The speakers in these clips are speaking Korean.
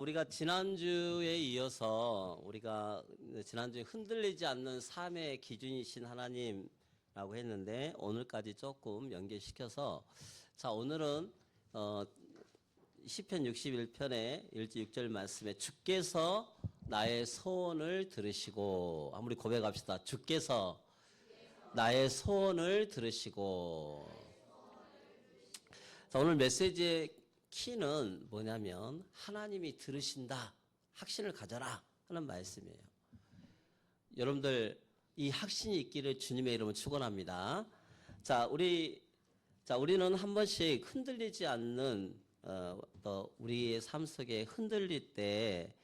우리가 지난주에 이어서 우리가 지난주에 흔들리지 않는 삶의 기준이신 하나님라고 했는데 오늘까지 조금 연계시켜서 자 오늘은 시편 61편의 1절 6절 말씀에 주께서 나의 소원을 들으시고 한번 우리 고백합시다. 주께서 나의 소원을 들으시고. 자, 오늘 메시지의 키는 뭐냐면 하나님이 들으신다, 확신을 가져라 하는 말씀이에요. 여러분들 이 확신이 있기를 주님의 이름으로 축원합니다. 우리는 한 번씩 흔들리지 않는 또 우리의 삶 속에 흔들릴 때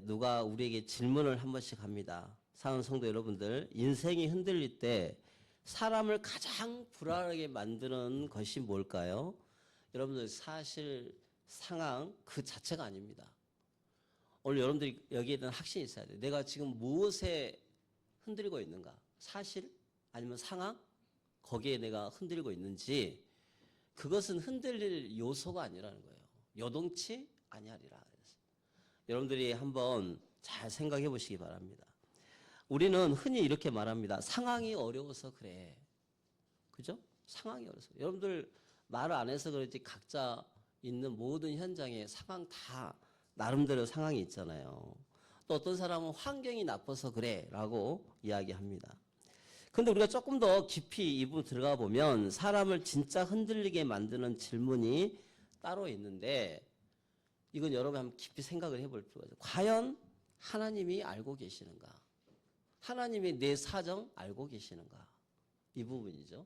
누가 우리에게 질문을 한 번씩 합니다. 사랑하는 성도 여러분들, 인생이 흔들릴 때 사람을 가장 불안하게 만드는 것이 뭘까요? 여러분들 사실 상황 그 자체가 아닙니다. 오늘 여러분들이 여기에 대한 확신이 있어야 돼요. 내가 지금 무엇에 흔들리고 있는가? 사실 아니면 상황? 거기에 내가 흔들리고 있는지 그것은 흔들릴 요소가 아니라는 거예요. 요동치 아니하리라. 여러분들이 한번 잘 생각해 보시기 바랍니다. 우리는 흔히 이렇게 말합니다. 상황이 어려워서 그래. 그죠? 상황이 어려워서. 여러분들 말을 안 해서 그렇지 각자 있는 모든 현장에 상황 다 나름대로 상황이 있잖아요. 또 어떤 사람은 환경이 나빠서 그래 라고 이야기합니다. 근데 우리가 조금 더 깊이 이 부분 들어가 보면 사람을 진짜 흔들리게 만드는 질문이 따로 있는데 이건 여러분 한번 깊이 생각을 해볼 필요가 있어요. 과연 하나님이 알고 계시는가? 하나님이 내 사정 알고 계시는가? 이 부분이죠.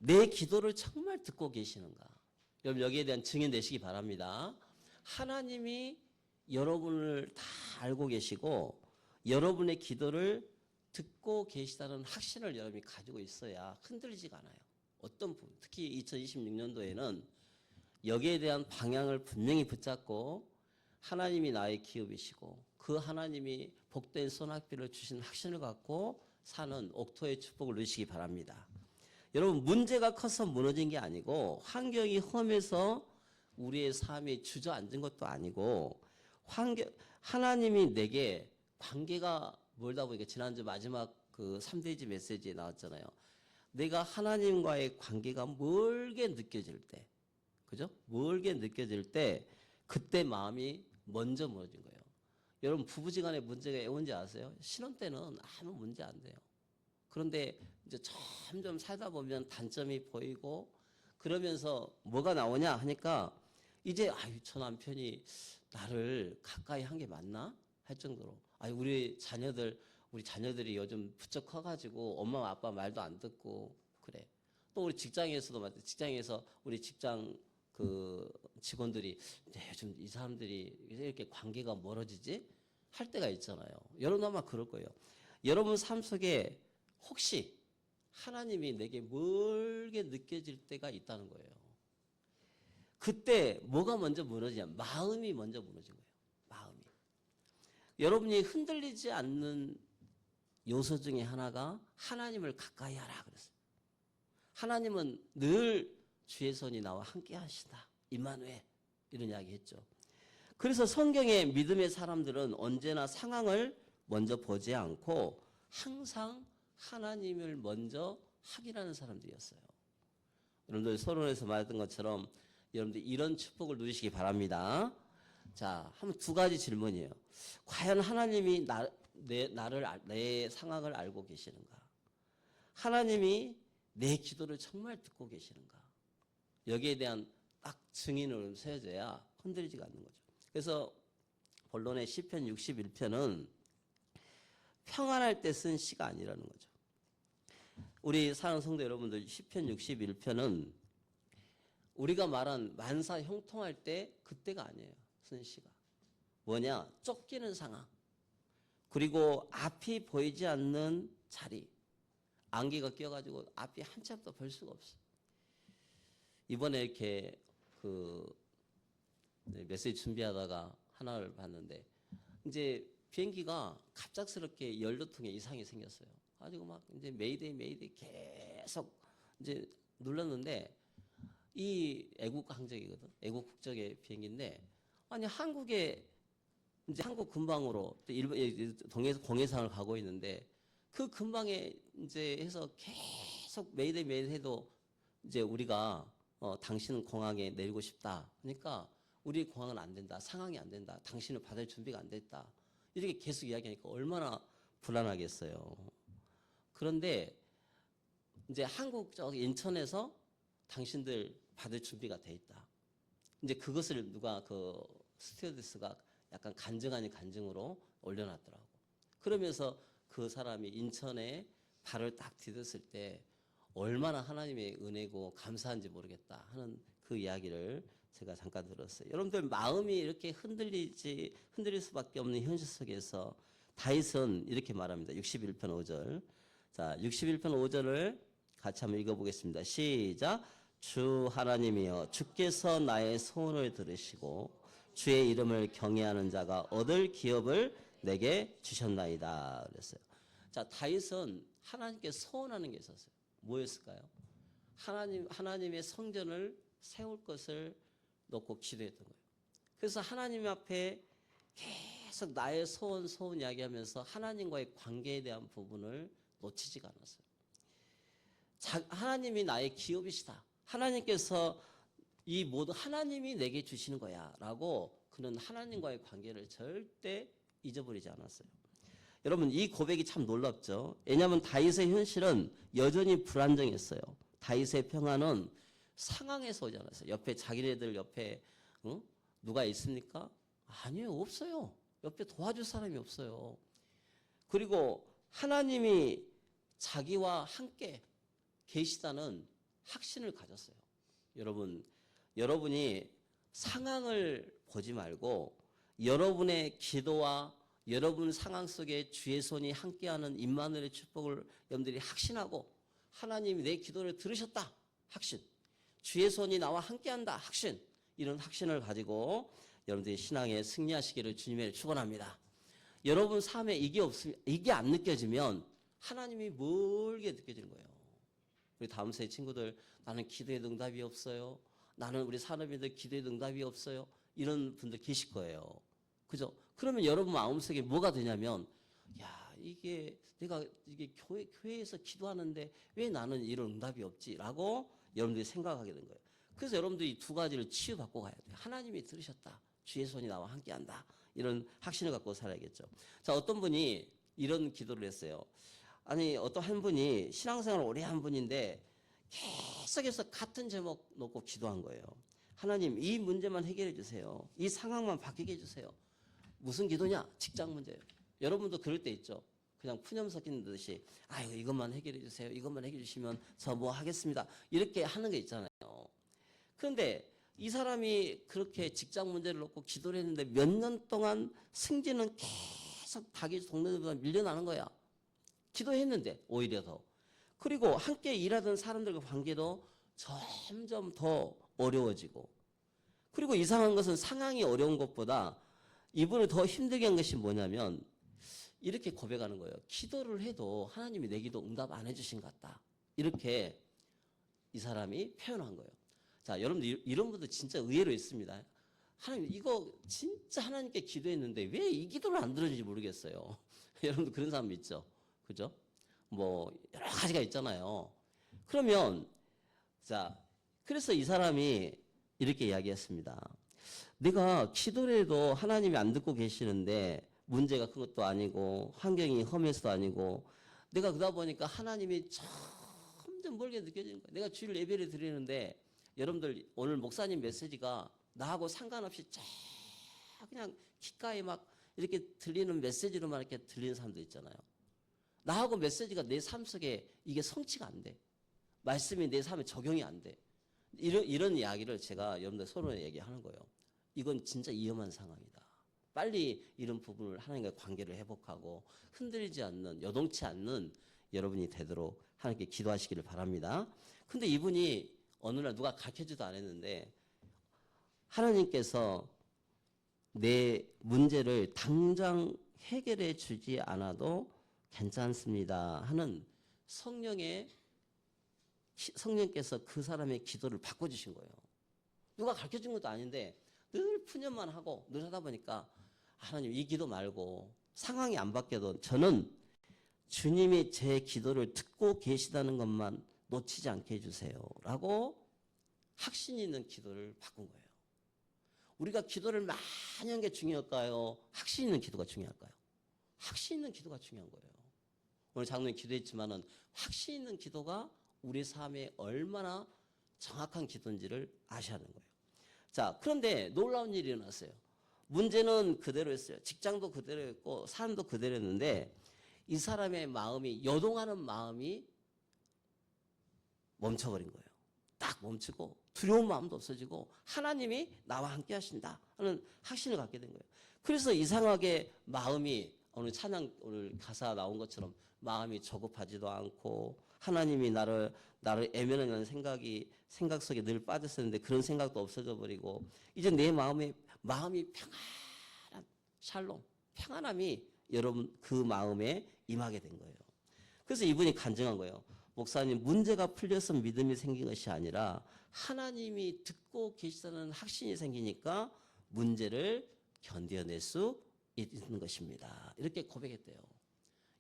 내 기도를 정말 듣고 계시는가? 여러분 여기에 대한 증인 되시기 바랍니다. 하나님이 여러분을 다 알고 계시고 여러분의 기도를 듣고 계시다는 확신을 여러분이 가지고 있어야 흔들리지가 않아요. 어떤 부분, 특히 2026년도에는 여기에 대한 방향을 분명히 붙잡고 하나님이 나의 기업이시고 그 하나님이 복된 소낙비를 주신 확신을 갖고 사는 옥토의 축복을 누리시기 바랍니다. 여러분 문제가 커서 무너진 게 아니고 환경이 험해서 우리의 삶이 주저앉은 것도 아니고 하나님이 내게 관계가 멀다 보니까 지난주 마지막 그 3대지 메시지에 나왔잖아요. 내가 하나님과의 관계가 멀게 느껴질 때, 그죠? 멀게 느껴질 때 그때 마음이 먼저 무너진 거예요. 여러분 부부지간에 문제가 뭔지 아세요? 신혼 때는 아무 문제 안 돼요. 그런데 이제 점점 살다 보면 단점이 보이고 그러면서 뭐가 나오냐 하니까 이제 저 남편이 나를 가까이 한 게 맞나? 할 정도로 우리 자녀들이 요즘 부쩍 커가지고 엄마 아빠 말도 안 듣고 그래. 또 우리 직장에서도 맞아. 직장에서 우리 직장 그 직원들이 요즘 이 사람들이 이렇게 관계가 멀어지지? 할 때가 있잖아요. 여러분 아마 그럴 거예요. 여러분 삶 속에 혹시 하나님이 내게 멀게 느껴질 때가 있다는 거예요. 그때 뭐가 먼저 무너지냐? 마음이 먼저 무너진 거예요. 마음이. 여러분이 흔들리지 않는 요소 중에 하나가 하나님을 가까이 하라 그랬어요. 하나님은 늘 주의 손이 나와 함께 하시다. 임마누엘 이런 이야기 했죠. 그래서 성경의 믿음의 사람들은 언제나 상황을 먼저 보지 않고 항상 하나님을 먼저 확인하는 사람들이었어요. 여러분들 서론에서 말했던 것처럼 여러분들 이런 축복을 누리시기 바랍니다. 자, 한번 두 가지 질문이에요. 과연 하나님이 내 상황을 알고 계시는가? 하나님이 내 기도를 정말 듣고 계시는가? 여기에 대한 딱 증인으로 세워져야 흔들리지가 않는 거죠. 그래서 본론의 시편 61편은 평안할 때 쓴 시가 아니라는 거죠. 우리 사랑하는 성도 여러분들 시편 61편은 우리가 말한 만사 형통할 때 그때가 아니에요. 쓴 시가. 뭐냐? 쫓기는 상황. 그리고 앞이 보이지 않는 자리. 안개가 껴가지고 앞이 한 치 앞도 볼 수가 없어. 이번에 이렇게 메시지 준비하다가 하나를 봤는데 이제 비행기가 갑작스럽게 연료통에 이상이 생겼어요. 가지고 막 이제 메이데이 계속 이제 눌렀는데 이 애국 항적이거든. 애국 국적의 비행기인데 아니 한국에 이제 한국 근방으로 또 일본 공해상을 가고 있는데 그 근방에 이제 해서 계속 매일 해도 이제 우리가 당신은 공항에 내리고 싶다. 그러니까 우리 공항은 안 된다. 상황이 안 된다. 당신을 받을 준비가 안 됐다. 이렇게 계속 이야기하니까 얼마나 불안하겠어요. 그런데 이제 한국 저 인천에서 당신들 받을 준비가 돼 있다. 이제 그것을 누가 그 스튜어디스가 약간 간증 아닌 간증으로 올려놨더라고. 그러면서 그 사람이 인천에 발을 딱 디뎠을 때 얼마나 하나님의 은혜고 감사한지 모르겠다 하는 그 이야기를 제가 잠깐 들었어요. 여러분들 마음이 이렇게 흔들릴 수밖에 없는 현실 속에서 다윗은 이렇게 말합니다. 61편 5절. 자, 61편 5절을 같이 한번 읽어보겠습니다. 시작. 주 하나님이여 주께서 나의 소원을 들으시고 주의 이름을 경외하는 자가 얻을 기업을 내게 주셨나이다 그랬어요. 자, 다윗은 하나님께 소원하는 게 있었어요. 뭐였을까요? 하나님의 성전을 세울 것을 놓고 기도했던 거예요. 그래서 하나님 앞에 계속 나의 소원 이야기하면서 하나님과의 관계에 대한 부분을 놓치지가 않았어요. 하나님이 나의 기업이시다. 하나님께서 이 모든 하나님이 내게 주시는 거야 라고 그는 하나님과의 관계를 절대 잊어버리지 않았어요. 여러분 이 고백이 참 놀랍죠. 왜냐하면 다윗의 현실은 여전히 불안정했어요. 다윗의 평안은 상황에서 오지 않았어요. 옆에 자기네들 옆에 누가 있습니까? 아니요, 없어요. 옆에 도와줄 사람이 없어요. 그리고 하나님이 자기와 함께 계시다는 확신을 가졌어요. 여러분이 상황을 보지 말고 여러분의 기도와 여러분 상황 속에 주의 손이 함께하는 임마누엘의 축복을 여러분들이 확신하고 하나님이 내 기도를 들으셨다. 확신. 주의 손이 나와 함께한다. 확신. 이런 확신을 가지고 여러분들이 신앙에 승리하시기를 주님의 축원합니다. 여러분 삶에 이게 안 느껴지면 하나님이 멀게 느껴지는 거예요. 우리 다음 세대 친구들 나는 기도의 응답이 없어요. 나는 우리 산업인들 기도의 응답이 없어요. 이런 분들 계실 거예요. 그죠? 그러면 여러분 마음속에 뭐가 되냐면 야 내가 교회에서 기도하는데 왜 나는 이런 응답이 없지라고 여러분들이 생각하게 된 거예요. 그래서 여러분들이 두 가지를 치유받고 가야 돼요. 하나님이 들으셨다. 주의 손이 나와 함께한다. 이런 확신을 갖고 살아야겠죠. 자, 어떤 분이 이런 기도를 했어요. 아니 어떤 한 분이 신앙생활을 오래 한 분인데 계속해서 같은 제목 놓고 기도한 거예요. 하나님 이 문제만 해결해 주세요. 이 상황만 바뀌게 해주세요. 무슨 기도냐? 직장 문제예요. 여러분도 그럴 때 있죠. 그냥 푸념 섞이는 듯이 아유 이것만 해결해 주세요. 이것만 해결해 주시면 저 뭐 하겠습니다. 이렇게 하는 게 있잖아요. 그런데 이 사람이 그렇게 직장 문제를 놓고 기도를 했는데 몇 년 동안 승진은 계속 자기 동료들보다 밀려나는 거야. 기도했는데 오히려 더. 그리고 함께 일하던 사람들과 관계도 점점 더 어려워지고. 그리고 이상한 것은 상황이 어려운 것보다 이분을 더 힘들게 한 것이 뭐냐면 이렇게 고백하는 거예요. 기도를 해도 하나님이 내 기도 응답 안 해주신 것 같다. 이렇게 이 사람이 표현한 거예요. 자, 여러분들 이런 분들 진짜 의외로 있습니다. 하나님 이거 진짜 하나님께 기도했는데 왜 이 기도를 안 들어주는지 모르겠어요. 여러분들 그런 사람 있죠. 그죠? 뭐 여러 가지가 있잖아요. 그러면 자, 그래서 이 사람이 이렇게 이야기했습니다. 내가 기도를 해도 하나님이 안 듣고 계시는데 문제가 큰 것도 아니고 환경이 험해서도 아니고 내가 그러다 보니까 하나님이 점점 멀게 느껴지는 거예요. 내가 주일 예배를 드리는데 여러분들 오늘 목사님 메시지가 나하고 상관없이 쫙 그냥 귓가에 막 이렇게 들리는 메시지로만 이렇게 들리는 사람도 있잖아요. 나하고 메시지가 내 삶 속에 이게 성취가 안 돼. 말씀이 내 삶에 적용이 안 돼. 이런 이야기를 제가 여러분들 서로 얘기하는 거예요. 이건 진짜 위험한 상황이다. 빨리 이런 부분을 하나님과 관계를 회복하고 흔들리지 않는, 여동치 않는 여러분이 되도록 하나님께 기도하시기를 바랍니다. 근데 이분이 어느 날 누가 가르쳐주도 안 했는데 하나님께서 내 문제를 당장 해결해 주지 않아도 괜찮습니다 하는 성령께서 그 사람의 기도를 바꿔주신 거예요. 누가 가르쳐준 것도 아닌데 늘 푸념만 하고 늘 하다 보니까 하나님 이 기도 말고 상황이 안 바뀌어도 저는 주님이 제 기도를 듣고 계시다는 것만 놓치지 않게 해주세요 라고 확신 있는 기도를 바꾼 거예요. 우리가 기도를 많이 하는 게 중요할까요? 확신 있는 기도가 중요할까요? 확신 있는 기도가 중요한 거예요. 오늘 장로님 기도했지만은 확신 있는 기도가 우리 삶에 얼마나 정확한 기도인지를 아셔야 하는 거예요. 자, 그런데 놀라운 일이 일어났어요. 문제는 그대로였어요. 직장도 그대로였고 삶도 그대로였는데 이 사람의 마음이 요동하는 마음이 멈춰버린 거예요. 딱 멈추고 두려운 마음도 없어지고 하나님이 나와 함께 하신다 하는 확신을 갖게 된 거예요. 그래서 이상하게 마음이 오늘 찬양 오늘 가사 나온 것처럼 마음이 조급하지도 않고 하나님이 나를 애면하는 생각 속에 늘 빠졌었는데 그런 생각도 없어져 버리고 이제 내 마음이 평안한 샬롬 평안함이 여러분 그 마음에 임하게 된 거예요. 그래서 이분이 간증한 거예요. 목사님 문제가 풀려서 믿음이 생긴 것이 아니라 하나님이 듣고 계시다는 확신이 생기니까 문제를 견뎌낼 수 있는 것입니다. 이렇게 고백했대요.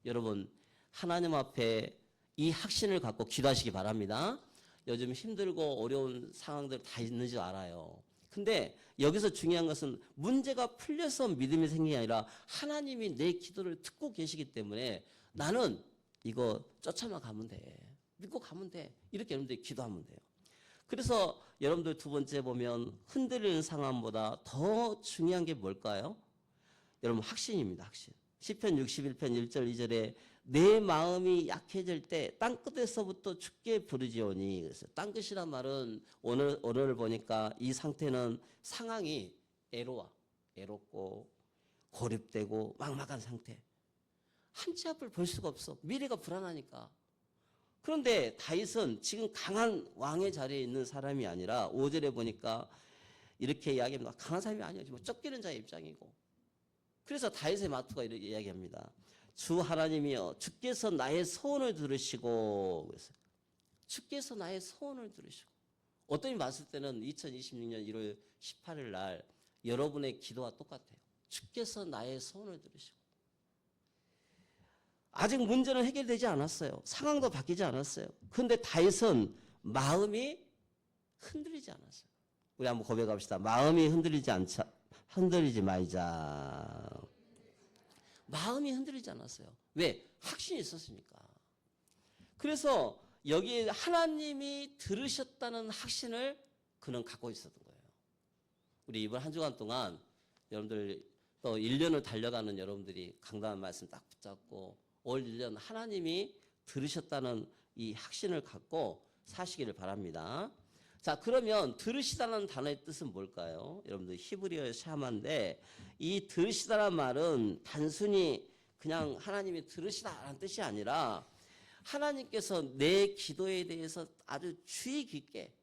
여러분 하나님 앞에 이 확신을 갖고 기도하시기 바랍니다. 요즘 힘들고 어려운 상황들 다 있는 줄 알아요. 근데 여기서 중요한 것은 문제가 풀려서 믿음이 생긴 게 아니라 하나님이 내 기도를 듣고 계시기 때문에 나는 이거 쫓아만 가면 돼. 믿고 가면 돼. 이렇게 여러분들이 기도하면 돼요. 그래서 여러분들 두 번째 보면 흔들리는 상황보다 더 중요한 게 뭘까요? 여러분 확신입니다. 확신. 시편 61편 1절 2절에 내 마음이 약해질 때 땅끝에서부터 죽게 부르지오니. 그래서 땅끝이란 말은 오늘 보니까 이 상태는 상황이 애롭고 고립되고 막막한 상태. 한치 앞을 볼 수가 없어. 미래가 불안하니까. 그런데 다윗은 지금 강한 왕의 자리에 있는 사람이 아니라 5절에 보니까 이렇게 이야기합니다. 강한 사람이 아니죠. 쫓기는 자의 입장이고. 그래서 다윗의 마투가 이렇게 이야기합니다. 주 하나님이여 주께서 나의 소원을 들으시고 그래서 주께서 나의 소원을 들으시고 어떤 분이 봤을 때는 2026년 1월 18일 날 여러분의 기도와 똑같아요. 주께서 나의 소원을 들으시고 아직 문제는 해결되지 않았어요. 상황도 바뀌지 않았어요. 그런데 다윗은 마음이 흔들리지 않았어요. 우리 한번 고백합시다. 마음이 흔들리지 말자. 마음이 흔들리지 않았어요. 왜? 확신이 있었으니까. 그래서 여기에 하나님이 들으셨다는 확신을 그는 갖고 있었던 거예요. 우리 이번 한 주간 동안 여러분들 또 1년을 달려가는 여러분들이 강단한 말씀 딱 붙잡고 올 1년 하나님이 들으셨다는 이 확신을 갖고 사시기를 바랍니다. 자, 그러면 들으시다는 단어의 뜻은 뭘까요? 여러분들 히브리어 샤마인데 이 들으시다란 말은 단순히 그냥 하나님이 들으시다라는 뜻이 아니라 하나님께서 내 기도에 대해서 아주 주의 깊게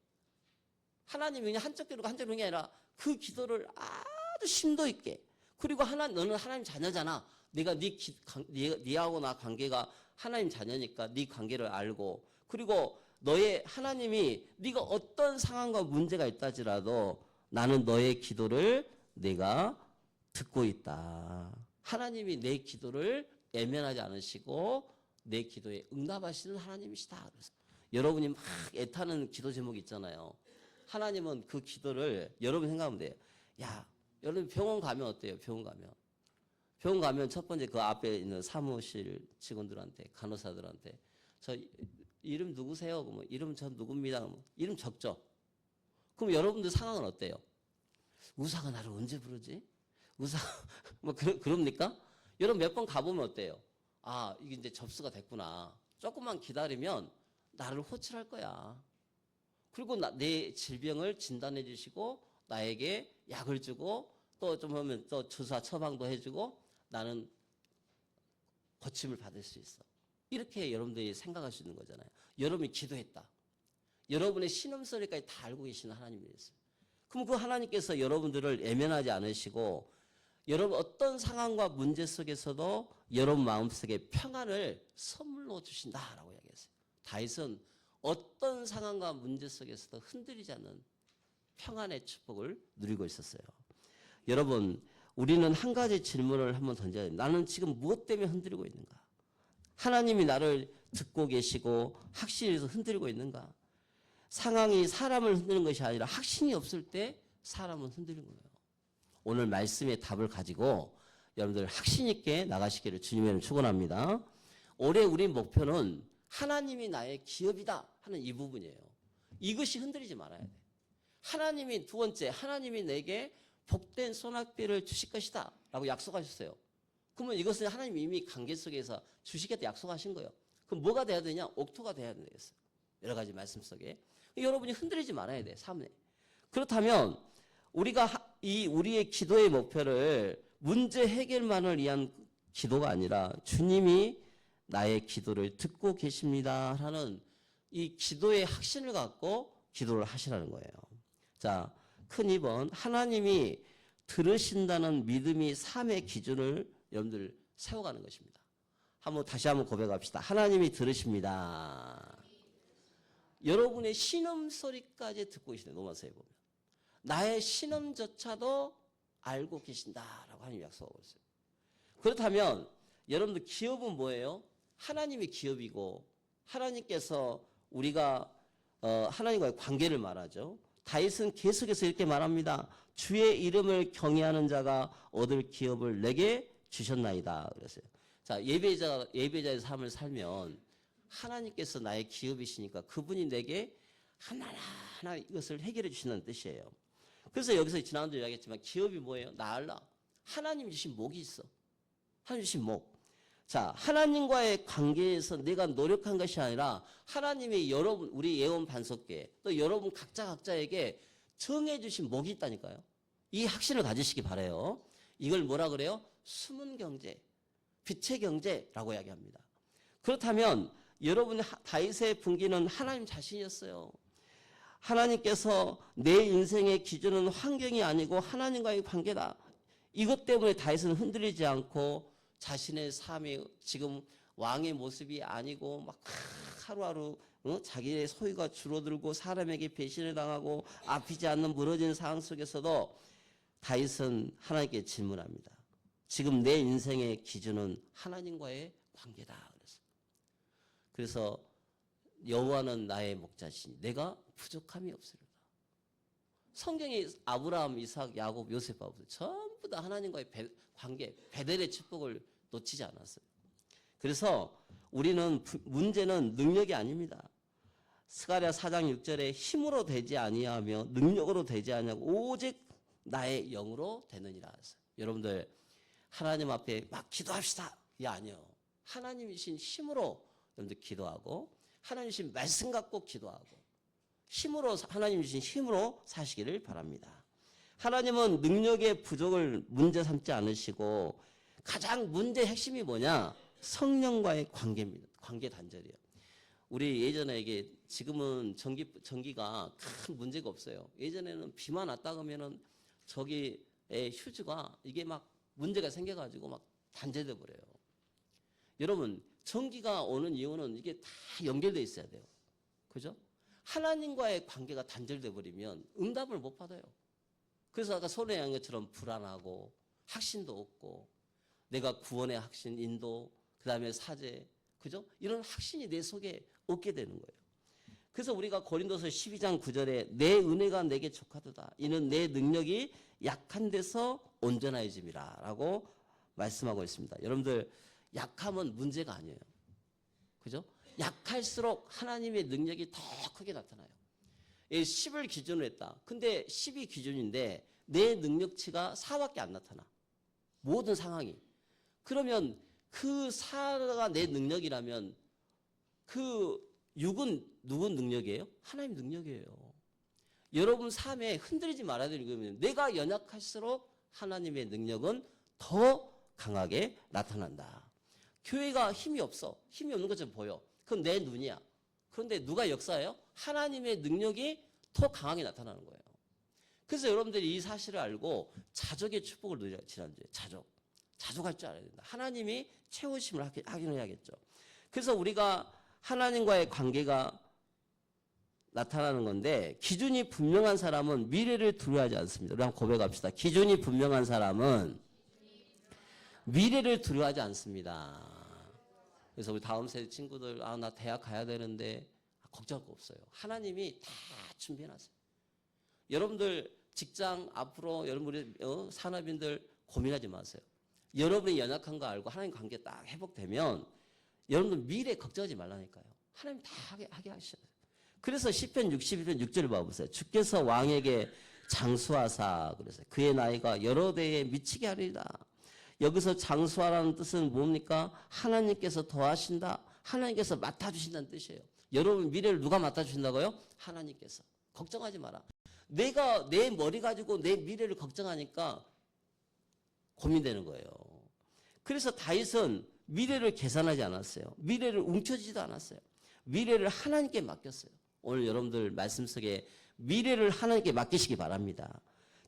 하나님이 그냥 한쪽 귀로 한쪽 귀가 아니라 그 기도를 아주 심도 있게 그리고 너는 하나님 자녀잖아. 내가 네하고 나 관계가 하나님 자녀니까 네 관계를 알고 그리고 너의 하나님이 네가 어떤 상황과 문제가 있다지라도 나는 너의 기도를 내가 듣고 있다. 하나님이 내 기도를 애면하지 않으시고 내 기도에 응답하시는 하나님이시다. 그래서 여러분이 막 애타는 기도 제목이 있잖아요. 하나님은 그 기도를 여러분 생각하면 돼요. 야, 여러분 병원 가면 어때요? 병원 가면 첫 번째 그 앞에 있는 사무실 직원들한테 간호사들한테 저 이름 누구세요? 그러면 이름 전 누굽니다. 그러면 이름 적죠. 그럼 여러분들 상황은 어때요? 의사가 나를 언제 부르지? 의사 뭐 그럽니까? 여러분 몇 번 가보면 어때요? 아 이게 이제 접수가 됐구나. 조금만 기다리면 나를 호출할 거야. 그리고 내 질병을 진단해 주시고 나에게 약을 주고 또 좀 하면 또 주사 처방도 해주고 나는 고침을 받을 수 있어. 이렇게 여러분들이 생각할 수 있는 거잖아요. 여러분이 기도했다. 여러분의 신음소리까지 다 알고 계시는 하나님이었어요. 그럼 그 하나님께서 여러분들을 애면하지 않으시고 여러분 어떤 상황과 문제 속에서도 여러분 마음속에 평안을 선물로 주신다라고 이야기했어요. 다윗은 어떤 상황과 문제 속에서도 흔들리지 않는 평안의 축복을 누리고 있었어요. 여러분, 우리는 한 가지 질문을 한번 던져야 돼요. 나는 지금 무엇 때문에 흔들리고 있는가? 하나님이 나를 듣고 계시고 확신에서 흔들리고 있는가? 상황이 사람을 흔드는 것이 아니라 확신이 없을 때 사람은 흔들리는 거예요. 오늘 말씀의 답을 가지고 여러분들 확신 있게 나가시기를 주님의 축원합니다. 올해 우리 목표는 하나님이 나의 기업이다 하는 이 부분이에요. 이것이 흔들리지 말아야 돼. 하나님이 두 번째, 하나님이 내게 복된 소낙비를 주실 것이다 라고 약속하셨어요. 그러면 이것은 하나님이 이미 관계 속에서 주시겠다 약속하신 거예요. 그럼 뭐가 돼야 되냐? 옥토가 돼야 되겠어요. 여러 가지 말씀 속에. 여러분이 흔들리지 말아야 돼, 삶에. 그렇다면 우리가 우리의 기도의 목표를 문제 해결만을 위한 기도가 아니라 주님이 나의 기도를 듣고 계십니다 하는 이 기도의 확신을 갖고 기도를 하시라는 거예요. 자, 큰 2번, 하나님이 들으신다는 믿음이 삶의 기준을 여러분들 세워가는 것입니다. 다시 한번 고백합시다. 하나님이 들으십니다. 여러분의 신음소리까지 듣고 계시네. 로마서에 보면. 나의 신음조차도 알고 계신다라고 하나님이 약속하고 있어요. 그렇다면 여러분들 기업은 뭐예요? 하나님이 기업이고 하나님께서 우리가 하나님과의 관계를 말하죠. 다윗은 계속해서 이렇게 말합니다. 주의 이름을 경외하는 자가 얻을 기업을 내게 주셨나이다. 그랬어요. 자, 예배자의 삶을 살면 하나님께서 나의 기업이시니까 그분이 내게 하나하나 이것을 해결해 주신다는 뜻이에요. 그래서 여기서 지난주에 이야기했지만 기업이 뭐예요? 나 알라. 하나님 주신 목이 있어. 하나님 주신 목. 자, 하나님과의 관계에서 내가 노력한 것이 아니라 하나님이 여러분, 우리 예원 반석계 또 여러분 각자에게 정해주신 목이 있다니까요. 이 확신을 가지시기 바라요. 이걸 뭐라 그래요? 숨은 경제, 빛의 경제라고 이야기합니다. 그렇다면 여러분의 다윗의 분기는 하나님 자신이었어요. 하나님께서 내 인생의 기준은 환경이 아니고 하나님과의 관계다. 이것 때문에 다윗은 흔들리지 않고 자신의 삶이 지금 왕의 모습이 아니고 막 하루하루 자기의 소유가 줄어들고 사람에게 배신을 당하고 아프지 않는 무너진 상황 속에서도 다윗은 하나님께 질문합니다. 지금 내 인생의 기준은 하나님과의 관계다. 그래서 여호와는 나의 목자시니 내가 부족함이 없으리라. 성경에 아브라함, 이삭, 야곱, 요셉, 아버지 전부 다 하나님과의 관계, 베델의 축복을 놓치지 않았어요. 그래서 우리는 문제는 능력이 아닙니다. 스가랴 4장 6절에 힘으로 되지 아니하며 능력으로 되지 아니하고 오직 나의 영으로 되느니라 했어요. 여러분들 하나님 앞에 막 기도합시다. 이게 아니에요. 하나님이신 힘으로 여러분들 기도하고 하나님이신 말씀 갖고 기도하고 하나님이신 힘으로 사시기를 바랍니다. 하나님은 능력의 부족을 문제 삼지 않으시고 가장 문제의 핵심이 뭐냐? 성령과의 관계입니다. 관계 단절이에요. 우리 예전에 이게 지금은 전기가 큰 문제가 없어요. 예전에는 비만 왔다 그러면은 저기에 휴즈가 이게 막 문제가 생겨가지고 막 단절돼 버려요. 여러분 전기가 오는 이유는 이게 다 연결돼 있어야 돼요. 그죠? 하나님과의 관계가 단절돼 버리면 응답을 못 받아요. 그래서 아까 손에 한 것처럼 불안하고 확신도 없고 내가 구원의 확신, 인도, 그 다음에 사제, 그죠? 이런 확신이 내 속에 없게 되는 거예요. 그래서 우리가 고린도서 12장 9절에 내 은혜가 내게 족하도다. 이는 내 능력이 약한 데서 온전해짐이라 라고 말씀하고 있습니다. 여러분들 약함은 문제가 아니에요. 그죠? 약할수록 하나님의 능력이 더 크게 나타나요. 10을 기준으로 했다. 근데 10이 기준인데 내 능력치가 4밖에 안 나타나. 모든 상황이. 그러면 그 4가 내 능력이라면 그 6은 누군 능력이에요? 하나님 능력이에요. 여러분 삶에 흔들리지 말아야 되는 거면 내가 연약할수록 하나님의 능력은 더 강하게 나타난다. 교회가 힘이 없어. 힘이 없는 것처럼 보여. 그럼 내 눈이야. 그런데 누가 역사해요? 하나님의 능력이 더 강하게 나타나는 거예요. 그래서 여러분들이 이 사실을 알고 자족의 축복을 누려요. 지난주에 자족할 줄 알아야 된다. 하나님이 채우심을 하긴 해야겠죠. 그래서 우리가 하나님과의 관계가 나타나는 건데 기준이 분명한 사람은 미래를 두려워하지 않습니다. 우리 한번 고백합시다. 기준이 분명한 사람은 미래를 두려워하지 않습니다. 그래서 우리 다음 세대 친구들 나 대학 가야 되는데 걱정할 거 없어요. 하나님이 다 준비해놨어요. 여러분들 직장 앞으로 여러분 우리 산업인들 고민하지 마세요. 여러분이 연약한 거 알고 하나님 관계 딱 회복되면 여러분들 미래 걱정하지 말라니까요. 하나님 다 하게 하셔요. 그래서 시편 61편 6절을 봐보세요. 주께서 왕에게 장수하사 그래서 그의 나이가 여러 대에 미치게 하리라. 여기서 장수하라는 뜻은 뭡니까? 하나님께서 더하신다. 하나님께서 맡아주신다는 뜻이에요. 여러분 미래를 누가 맡아주신다고요? 하나님께서. 걱정하지 마라. 내가 내 머리 가지고 내 미래를 걱정하니까 고민되는 거예요. 그래서 다윗은 미래를 계산하지 않았어요. 미래를 움켜쥐지도 않았어요. 미래를 하나님께 맡겼어요. 오늘 여러분들 말씀 속에 미래를 하나님께 맡기시기 바랍니다.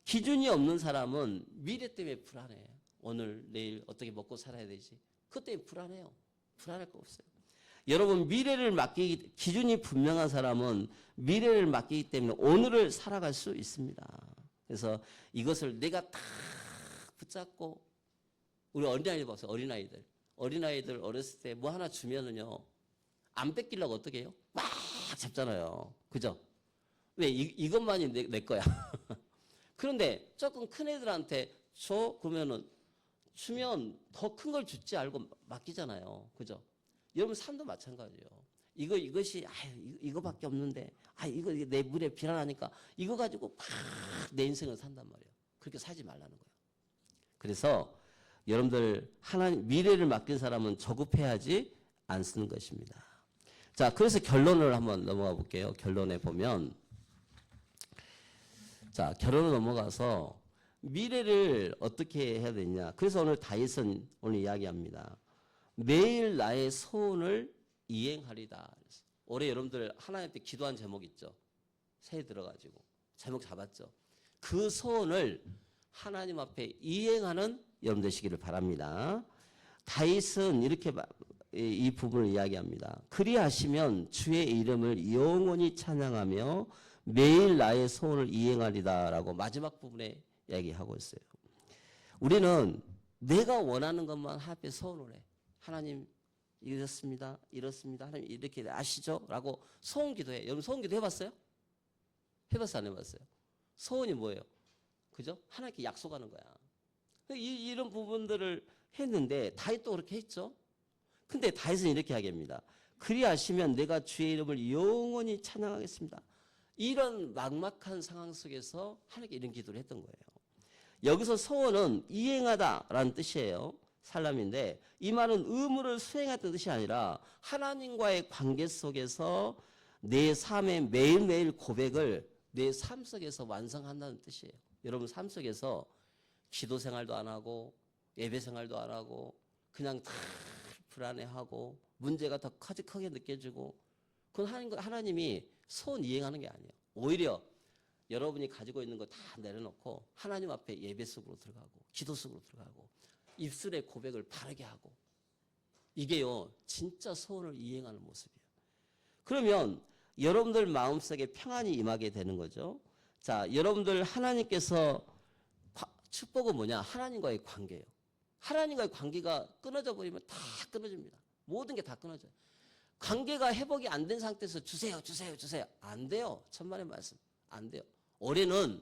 기준이 없는 사람은 미래 때문에 불안해요. 오늘 내일 어떻게 먹고 살아야 되지? 그것 때문에 불안해요. 불안할 거 없어요. 여러분 미래를 맡기기 기준이 분명한 사람은 미래를 맡기기 때문에 오늘을 살아갈 수 있습니다. 그래서 이것을 내가 다 붙잡고 우리 어린아이들 보세요. 어린아이들 어렸을 때 뭐 하나 주면은요 안 뺏기려고 어떻게 해요? 막 잡잖아요. 그죠? 왜 이것만이 내 거야. 그런데 조금 큰 애들한테 줘 그러면은 주면 더 큰 걸 줄지 알고 맡기잖아요. 그죠? 여러분 삶도 마찬가지예요. 이것이 이거밖에 없는데 이거 내 물에 비난하니까 이거 가지고 막 내 인생을 산단 말이에요. 그렇게 살지 말라는 거예요. 그래서 여러분들 하나님 미래를 맡긴 사람은 조급해하지 않는 것입니다. 자, 그래서 결론을 한번 넘어가 볼게요. 결론에 보면 자, 결론을 넘어가서 미래를 어떻게 해야 되냐. 그래서 오늘 다윗은 오늘 이야기합니다. 매일 나의 소원을 이행하리다. 올해 여러분들 하나님 앞에 기도한 제목 있죠. 새해 들어가지고 제목 잡았죠. 그 소원을 하나님 앞에 이행하는 여러분 되시기를 바랍니다. 다윗은 이렇게 이 부분을 이야기합니다. 그리하시면 주의 이름을 영원히 찬양하며 매일 나의 소원을 이행하리다라고 마지막 부분에 이야기하고 있어요. 우리는 내가 원하는 것만 하나님 앞에 소원을 해. 하나님 이렇습니다. 하나님 이렇게 아시죠? 라고 소원 기도해. 여러분 소원 기도 해봤어요? 해봤어요? 안 해봤어요? 소원이 뭐예요? 그죠? 하나님께 약속하는 거야. 이런 부분들을 했는데 다윗도 그렇게 했죠. 근데 다윗은 이렇게 하겠습니다. 그리하시면 내가 주의 이름을 영원히 찬양하겠습니다. 이런 막막한 상황 속에서 하나님께 이런 기도를 했던 거예요. 여기서 소원은 이행하다라는 뜻이에요. 살람인데 이 말은 의무를 수행하던 뜻이 아니라 하나님과의 관계 속에서 내 삶의 매일매일 고백을 내 삶 속에서 완성한다는 뜻이에요. 여러분 삶 속에서 기도 생활도 안 하고 예배 생활도 안 하고 그냥 다 불안해하고 문제가 더 크게 느껴지고 그건 하나님이 소원 이행하는 게 아니에요. 오히려 여러분이 가지고 있는 거 다 내려놓고 하나님 앞에 예배 속으로 들어가고 기도 속으로 들어가고 입술의 고백을 바르게 하고 이게요 진짜 소원을 이행하는 모습이에요. 그러면 여러분들 마음속에 평안이 임하게 되는 거죠. 자, 여러분들 하나님께서 축복은 뭐냐? 하나님과의 관계예요. 하나님과의 관계가 끊어져 버리면 다 끊어집니다. 모든 게 다 끊어져요. 관계가 회복이 안 된 상태에서 주세요. 안 돼요. 천만의 말씀. 안 돼요. 올해는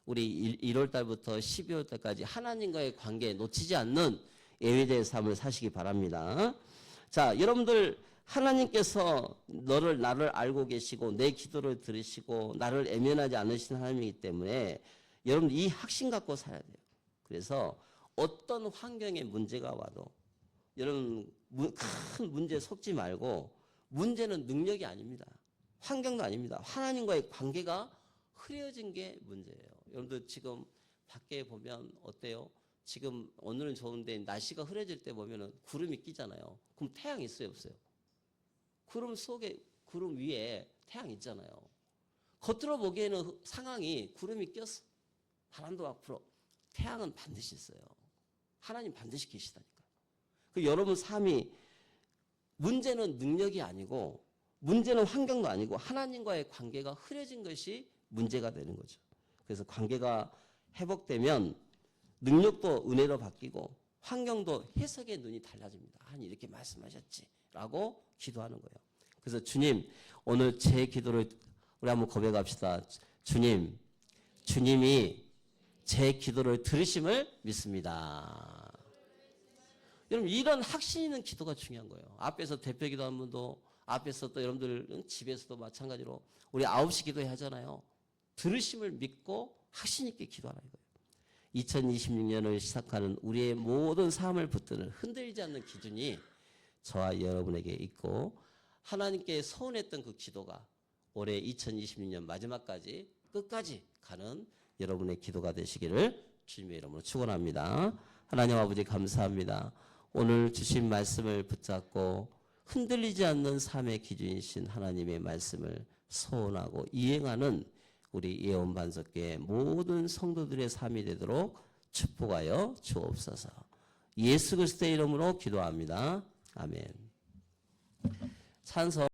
우리 1월 달부터 12월 달까지 하나님과의 관계 놓치지 않는 예외자의 삶을 사시기 바랍니다. 자, 여러분들 하나님께서 나를 알고 계시고 내 기도를 들으시고 나를 애면하지 않으신 하나님이기 때문에 여러분 이 확신 갖고 살아야 돼요. 그래서 어떤 환경에 문제가 와도 여러분 큰 문제에 속지 말고 문제는 능력이 아닙니다. 환경도 아닙니다. 하나님과의 관계가 흐려진 게 문제예요. 여러분들 지금 밖에 보면 어때요? 지금 오늘은 좋은데 날씨가 흐려질 때 보면은 구름이 끼잖아요. 그럼 태양 있어요, 없어요? 구름 위에 태양 있잖아요. 겉으로 보기에는 상황이 구름이 꼈어. 바람도 앞으로. 태양은 반드시 있어요. 하나님 반드시 계시다니까요. 그 여러분 삶이 문제는 능력이 아니고 문제는 환경도 아니고 하나님과의 관계가 흐려진 것이 문제가 되는 거죠. 그래서 관계가 회복되면 능력도 은혜로 바뀌고 환경도 해석의 눈이 달라집니다. 하나님 이렇게 말씀하셨지라고 기도하는 거예요. 그래서 주님, 오늘 제 기도를 우리 한번 고백합시다. 주님, 주님이 제 기도를 들으심을 믿습니다. 여러분, 이런 확신 있는 기도가 중요한 거예요. 앞에서 대표 기도한 분도, 앞에서 또 여러분들 집에서도 마찬가지로 우리 9시 기도회 하잖아요. 들으심을 믿고 확신 있게 기도하는 거예요. 2026년을 시작하는 우리의 모든 삶을 붙드는 흔들리지 않는 기준이 저와 여러분에게 있고, 하나님께 서운했던 그 기도가 올해 2026년 마지막까지 끝까지 가는 여러분의 기도가 되시기를 주님의 이름으로 축원합니다. 하나님 아버지 감사합니다. 오늘 주신 말씀을 붙잡고 흔들리지 않는 삶의 기준이신 하나님의 말씀을 소원하고 이행하는 우리 예언반석교의 모든 성도들의 삶이 되도록 축복하여 주옵소서. 예수 그리스도의 이름으로 기도합니다. 아멘. 찬송